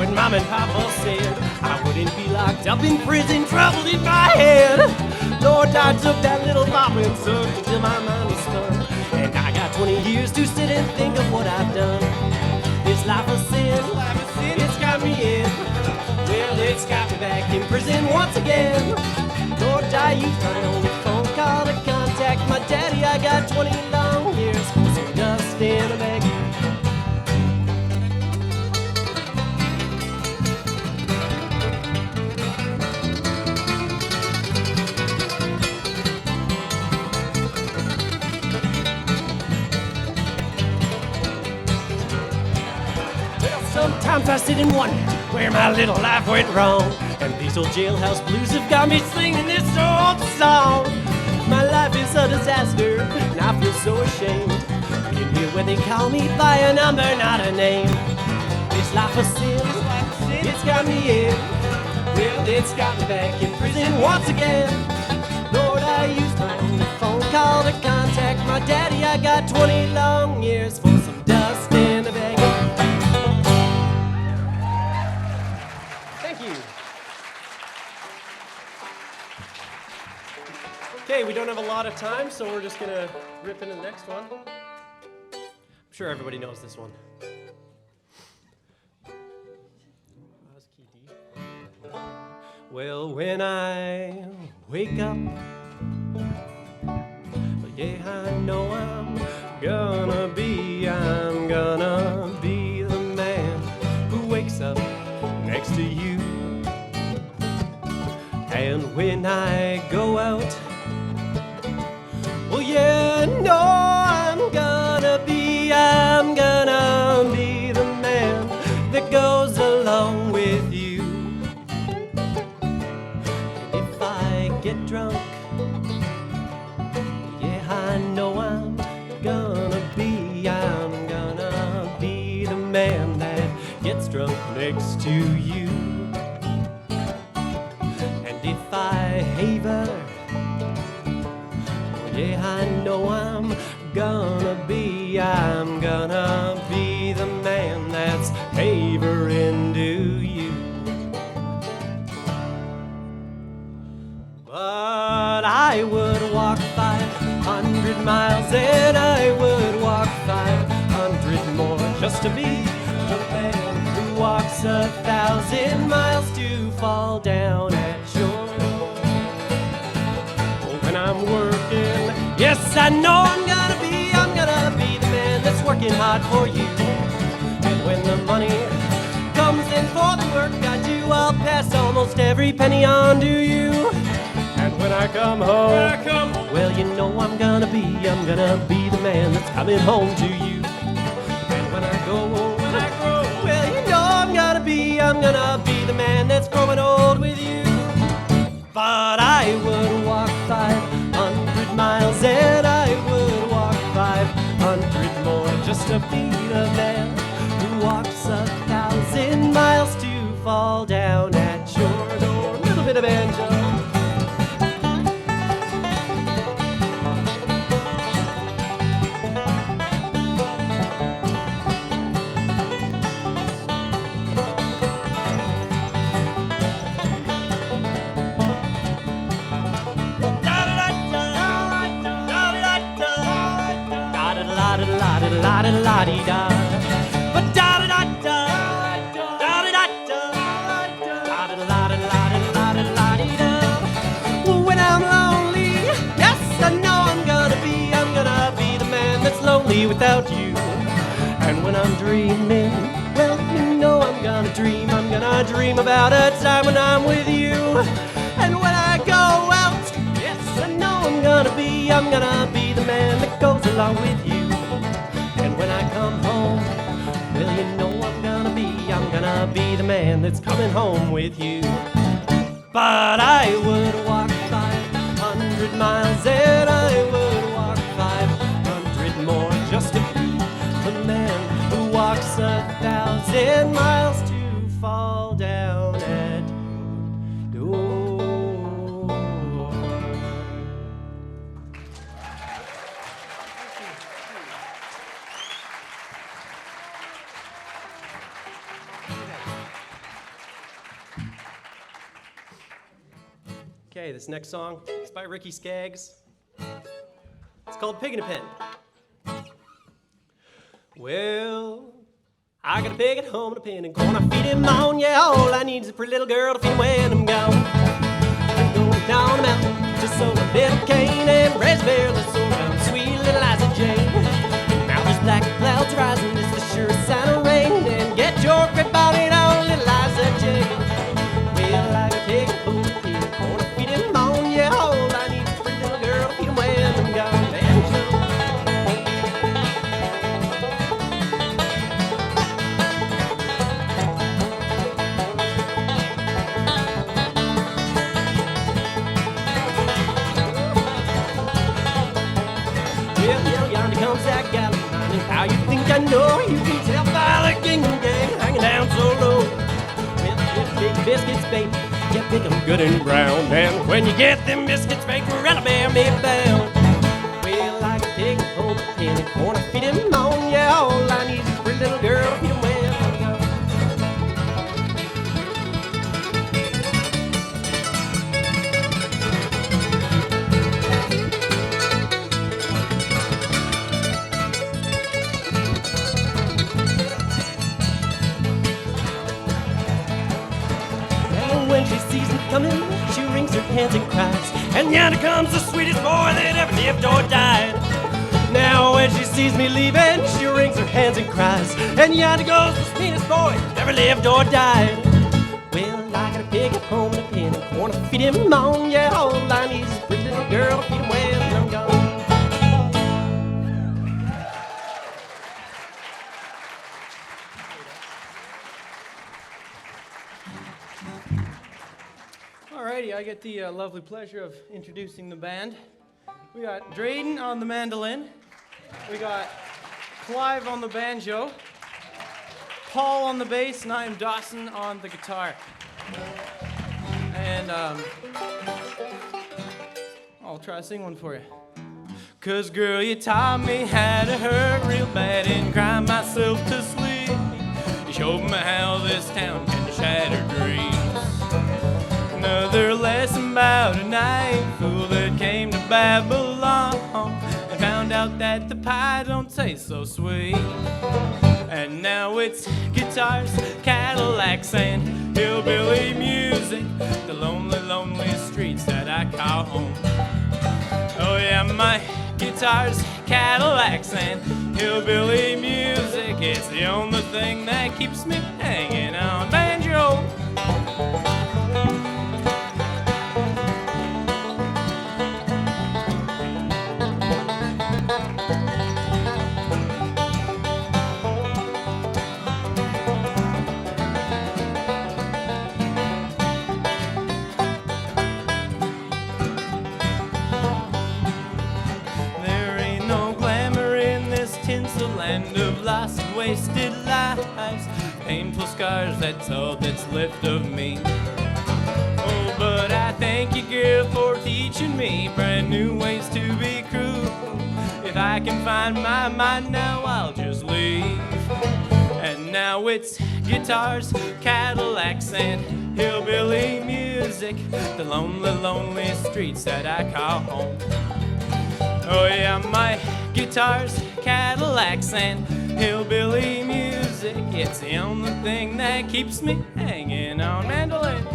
when Mom and Papa said I wouldn't be locked up in prison, trouble in my head. Lord, I took that little pop and sucked until my mind was spun. And I got 20 years to sit and think of what I've done. This life of sin, it's got me in. Well, it's got me back in prison once again. Lord, I used my only phone call to contact my daddy. I got 20 long years for some dust in a bag. Sometimes I sit and wonder where my little life went wrong. And these old jailhouse blues have got me singing this old song. My life is a disaster, and I feel so ashamed. Being here where they call me by a number, not a name. This life of sin, it's got me in. Well, it's got me back in prison once again. Lord, I used my only phone call to contact my daddy. I got 20 long years for some dust in the bag. Okay, we don't have a lot of time, so we're just gonna rip into the next one. I'm sure everybody knows this one. How's key D? Well, when I wake up, yeah, I know I'm gonna be the man who wakes up next to you. And when I go out, well, yeah, no, I'm gonna be the man that goes along with you. And if I get drunk, yeah, I know I'm gonna be the man that gets drunk next to you. And if I haver, yeah, I know I'm gonna be the man that's havering to you. But I would walk 500 miles and I would walk 500 more just to be the man who walks 1,000 miles to fall down at your door. When I'm working, yes, I know I'm gonna be the man that's working hard for you. And when the money comes in for the work I do, I'll pass almost every penny on to you. And when I come home, well, you know I'm gonna be the man that's coming home to you. And when I grow, well, you know I'm gonna be the man that's growing old with you. But I would walk 500 miles and I would walk 500 more just to be the man who walks 1,000 miles to fall down at your door. A little bit of banjo. La-di-la-di-da, but da-da-da-da, da-da-da-da, da-da-da-da-da-da-da-da-da. When I'm lonely, yes, I know I'm gonna be the man that's lonely without you. And when I'm dreaming, well, you know I'm gonna dream about a time when I'm with you. And when I go out, yes, I know I'm gonna be the man that goes along with you. And when I come home, well, you know I'm gonna be the man that's coming home with you. But I would walk 500 miles and I would walk 500 more just to be the man who walks 1,000 miles to fall down at your door. Okay, this next song is by Ricky Skaggs. It's called Pig in a Pen. Well, I got a pig at home and a pen and gonna feed him on. Yeah, all I need is a pretty little girl to feed him when I'm gone. I'm going down the mountain to sow a bit of cane and raspberries and sorghum, sweet little Liza Jane. Now there's black clouds rising, it's the surest sign of rain. And get your grip on it on, little Liza Jane. Well, I got a pig at home and a pen, gonna feed him on. Yeah, all I need is a pretty little girl to feed him when I'm gone. Yonder comes that gal of mine, and how you think I know? You can tell by the gingham gang hanging down so low. Well, get big biscuits, baby, you pick 'em good and brown, and when you get them biscuits baked, we're bear me bound. Well, I can take him home a pen and gonna feed him on. Yeah, all I need is a pretty little girl to feed him when I'm gone. When she sees me coming, she wrings her hands and cries, and yonder comes the sweetest boy that ever lived or died. Now when she sees me leaving, she wrings her hands and cries, and yonder goes the sweetest boy that ever lived or died. Well, I got a pig at home and a pen and gonna feed him on. Yeah, all I need is a pretty little girl to feed him when I'm gone. Alrighty, I get the lovely pleasure of introducing the band. We got Drayden on the mandolin. We got Clive on the banjo. Paul on the bass, and I am Dawson on the guitar. And I'll try to sing one for you. 'Cause girl, you taught me how to hurt real bad and cry myself to sleep. You showed me how this town can shatter dreams. Another lesson about a night fool that came to Babylon and found out that the pie don't taste so sweet. And now it's guitars, Cadillacs, and hillbilly music, the lonely, lonely streets that I call home. Oh yeah, my guitars, Cadillacs, and hillbilly music, it's the only thing that keeps me hanging on. Banjo! Land of lost and wasted lives, painful scars, that's all that's left of me. Oh, but I thank you, girl, for teaching me brand new ways to be cruel. If I can find my mind now, I'll just leave. And now it's guitars, Cadillacs, and hillbilly music, the lonely, lonely streets that I call home. Oh yeah, my guitars, Cadillacs, and hillbilly music, it's the only thing that keeps me hanging on. Mandolin.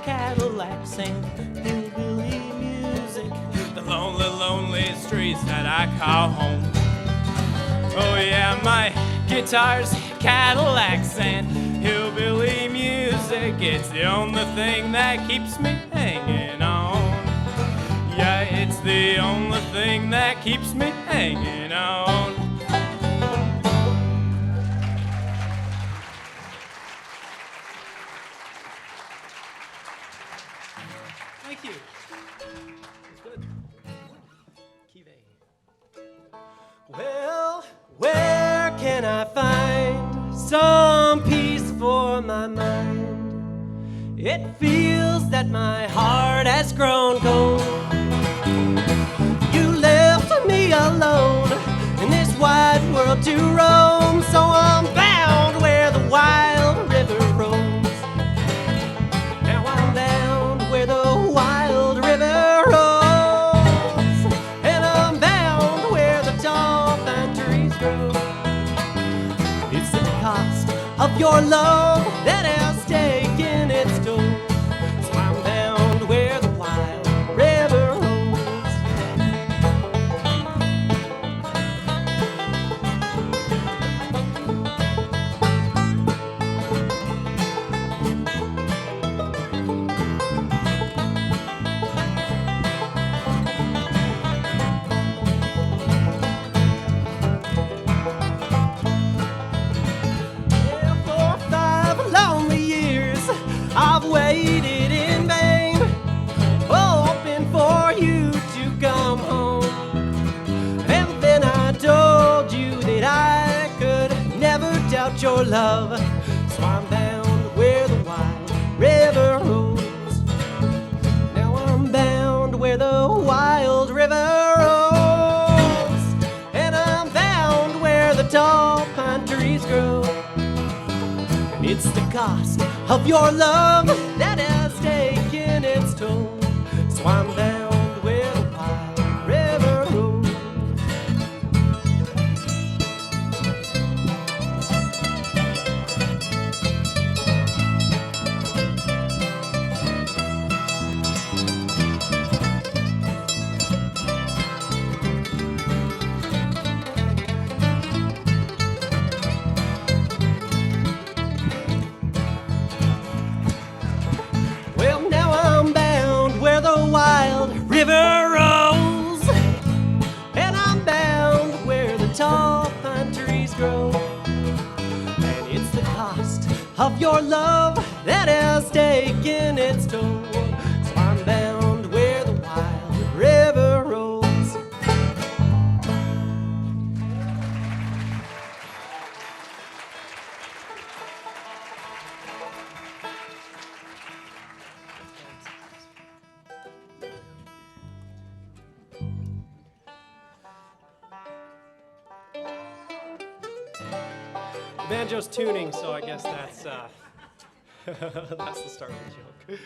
Cadillacs and hillbilly music, the lonely, lonely streets that I call home. Oh yeah, my guitars, Cadillacs, and hillbilly music, it's the only thing that keeps me hanging on. Yeah, it's the only thing that keeps me hanging on. Thank you. That's good. can I find some peace for my mind? It feels that my heart has grown cold. You left me alone in this wide world to roam, so I'm bound where the wild river roams. Now I'm bound where the wild river roams, and I'm bound where the tall pine trees grow. It's the cost of your love that has taken its toll, so I'm bound where the wild river roams. I've waited in vain, hoping for you to come home. And then I told you that I could never doubt your love, so I'm bound where the wild river rolls. Now I'm bound where the wild river rolls, and I'm bound where the tall pine trees grow. It's the cost of your love that has taken its toll, so I'm bound where the wild river rolls. River rolls, and I'm bound where the tall pine trees grow. And it's the cost of your love that has taken its toll, so I'm bound where the wild river rolls. Banjo's tuning, so I guess that's that's the start of the joke.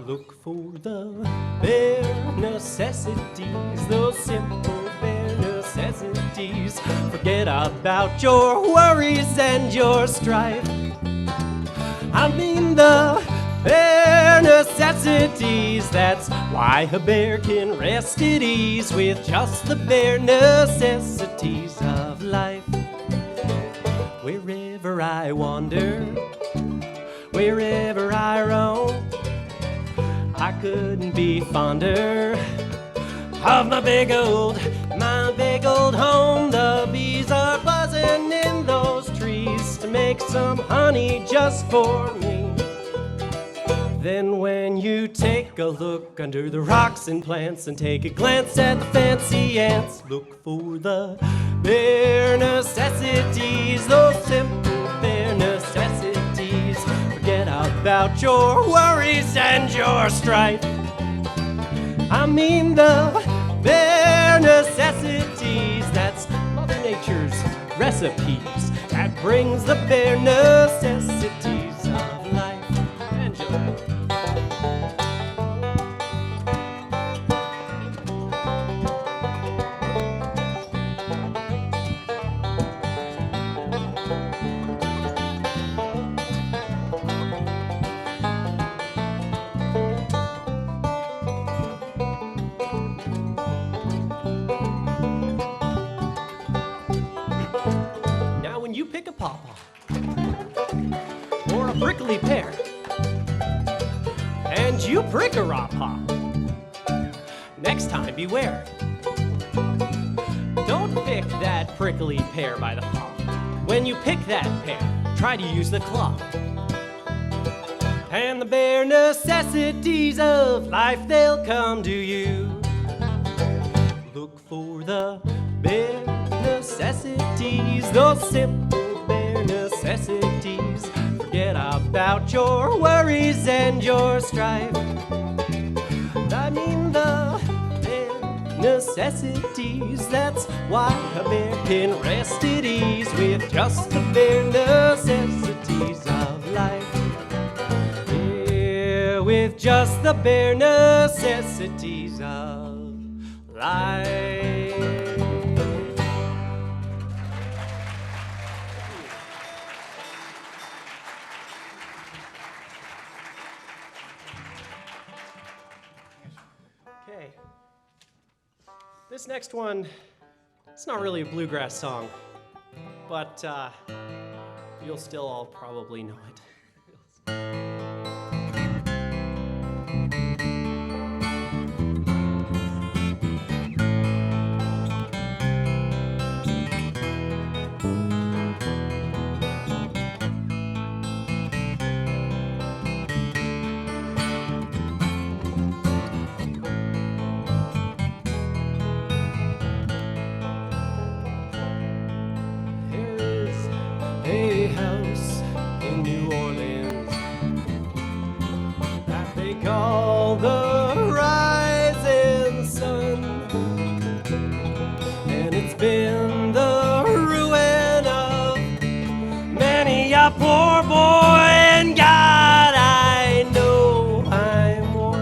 Look for the bare necessities, those simple bare necessities. Forget about your worries and your strife. I mean the bare necessities. That's why a bear can rest at ease with just the bare necessities of life. Wherever I wander, wherever I roam, I couldn't be fonder of my big old home. The bees are buzzing in those trees to make some honey just for me. Then when you take a look under the rocks and plants and take a glance at the fancy ants, look for the bare necessities, those simple bare necessities. Forget about your worries and your strife. I mean the bare necessities. That's Mother Nature's recipes that brings the bare necessities of life. Enjoy. Frick-a-rah-paw. Next time, beware. Don't pick that prickly pear by the paw. When you pick that pear, try to use the claw. And the bare necessities of life, they'll come to you. Look for the bare necessities, those simple bare necessities. Forget about your worries and your strife. I mean the bare necessities. That's why a bear can rest at ease with just the bare necessities of life. Yeah, with just the bare necessities of life. Okay. This next one, it's not really a bluegrass song, but you'll still all probably know it. A house in New Orleans that they call the rising sun, and it's been the ruin of many a poor boy, and God, I know I'm one.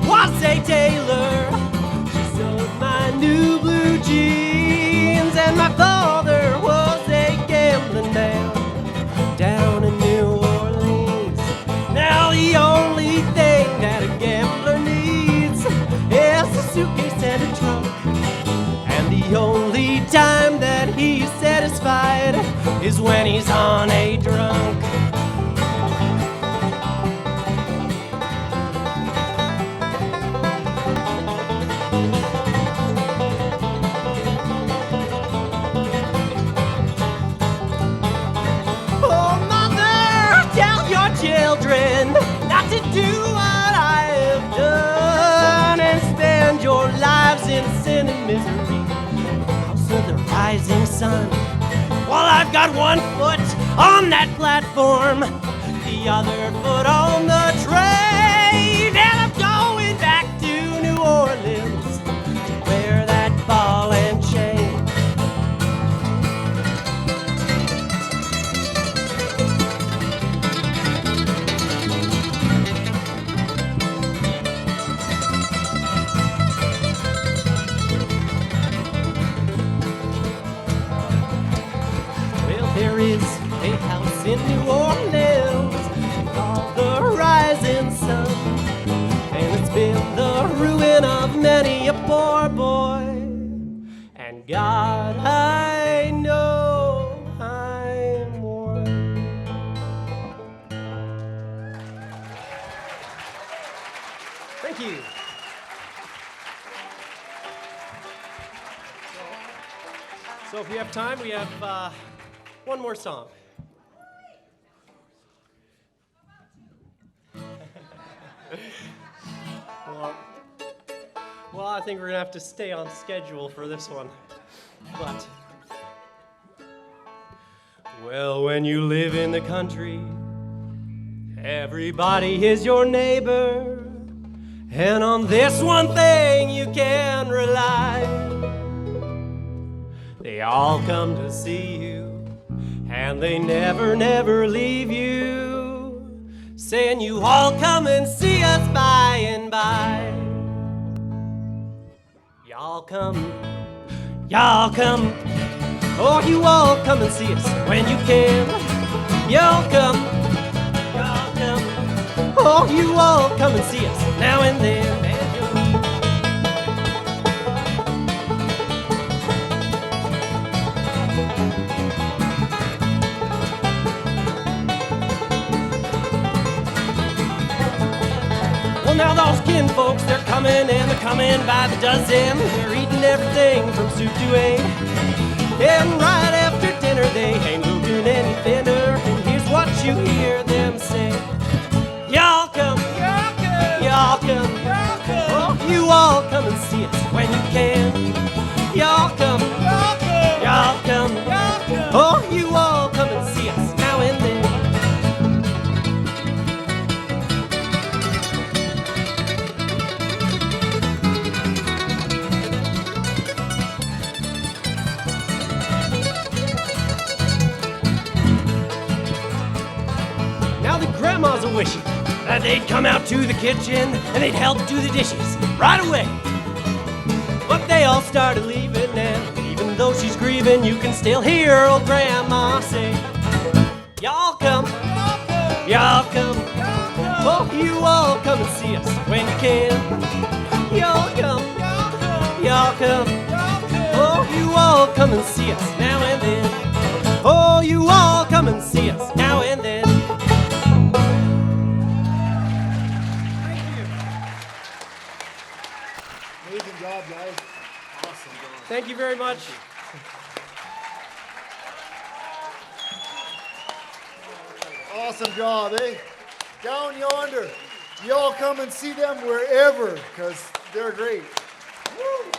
Was a tailor. She sewed my new blue jeans, and my father was a gambling man down in New Orleans. Now the only thing that a gambler needs is a suitcase and a trunk, and the only time that he's satisfied is when he's on a drunk. Children, not to do what I have done and spend your lives in sin and misery, house of the rising sun. While I've got one foot on that platform, the other foot on the train, and I'm going back to New Orleans to wear that ball and chain. There is a house in New Orleans called the Rising Sun, and it's been the ruin of many a poor boy, and God, I know I'm one. Thank you. So if we have time, we have one more song. Well, I think we're gonna have to stay on schedule for this one. But, well, when you live in the country, everybody is your neighbor, and on this one thing you can rely. They all come to see you, and they never, never leave you, saying you all come and see us by and by. Y'all come, oh, you all come and see us when you can. Y'all come, Oh, you all come and see us now and then. Well, now those kin folks, they're coming and they're coming by the dozen. They're eating everything from soup to egg. And right after dinner, they ain't looking any thinner. And here's what you hear them say. Y'all come, y'all come, y'all come, y'all come. Oh, you all come and see us when you can. Y'all come, y'all come, y'all come, y'all come. Oh, you all come and see us now and then. Now the grandmas are wishing that they'd come out to the kitchen and they'd help do the dishes right away. But they all started leaving now. Even though she's grieving, you can still hear old grandma say, y'all come, y'all come, oh, you all come and see us when you can. Y'all come, y'all come, oh, you all come and see us now and then. Oh, you all come and see us now and then. Amazing job, guys. Awesome job. Thank you very much. Awesome job, eh? Down Yonder. Y'all come and see them wherever, because they're great. Woo!